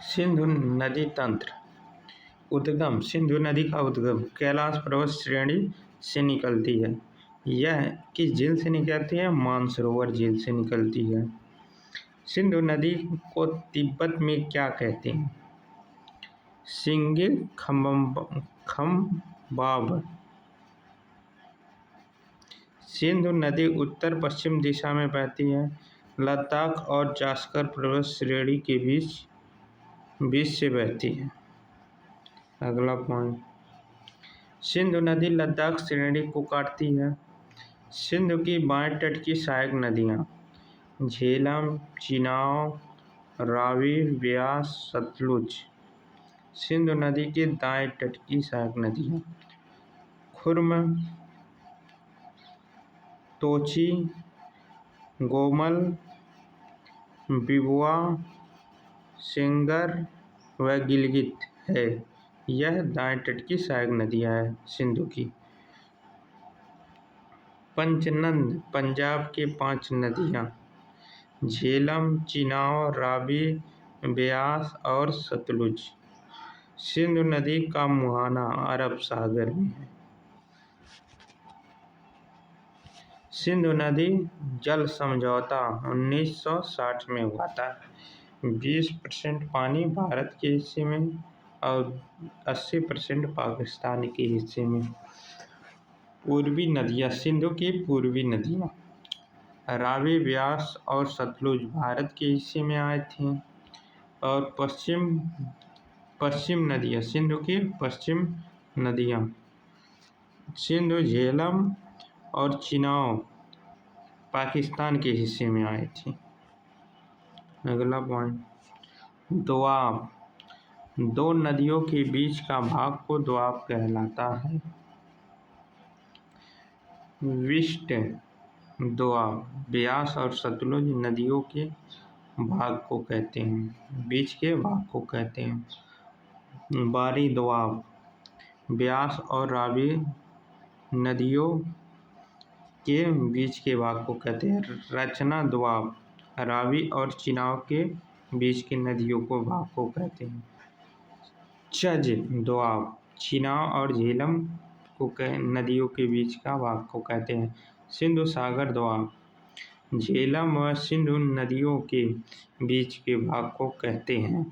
सिंधु नदी तंत्र उद्गम। सिंधु नदी का उद्गम कैलाश पर्वत श्रेणी से निकलती है। यह किस झील से निकलती है? मानसरोवर झील से निकलती है। सिंधु नदी को तिब्बत में क्या कहते हैं? सिंगिल खम्बाब। सिंधु नदी उत्तर पश्चिम दिशा में बहती है। लद्दाख और जास्कर पर्वत श्रेणी के बीच से बहती है। अगला पॉइंट, सिंधु नदी लद्दाख श्रेणी को काटती है। सिंधु की बाएं तट की सहायक नदियां झेलम, चिनाब, रावी, ब्यास, सतलुज। सिंधु नदी के दाएं तट की सहायक नदियां खुर्म, तोची, गोमल, बिबुआ, सेंगर व गिलगित है। यह दाएं तट की सहायक नदियां हैं सिंधु की। पंचनद पंजाब के 5 नदियां झेलम, चिनाब, रावी, ब्यास और सतलुज। सिंधु नदी का मुहाना अरब सागर में है। सिंधु नदी जल समझौता 1960 में हुआ था। 20% पानी भारत के हिस्से में और 80% पाकिस्तान के हिस्से में। पूर्वी नदियाँ, सिंधु की पूर्वी नदियाँ रावी, ब्यास और सतलुज भारत के हिस्से में आए थे। और पश्चिम नदियाँ, सिंधु की पश्चिम नदियाँ सिंधु, झेलम और चिनाब पाकिस्तान के हिस्से में आए थे। अगला पॉइंट, दोआब। 2 नदियों के बीच का भाग को दोआब कहलाता है। विस्ट दोआब ब्यास और सतलुज नदियों के भाग को कहते हैं, बीच के भाग को कहते हैं। बारी दोआब ब्यास और रावी नदियों के बीच के भाग को कहते हैं। रचना दोआब रावी और चिनाब के बीच की नदियों को भाग को कहते हैं। चज दोआब चिनाब और झेलम को नदियों के बीच का भाग को कहते हैं। सिंधु सागर दोआब झेलम व सिंधु नदियों के बीच के भाग को कहते हैं।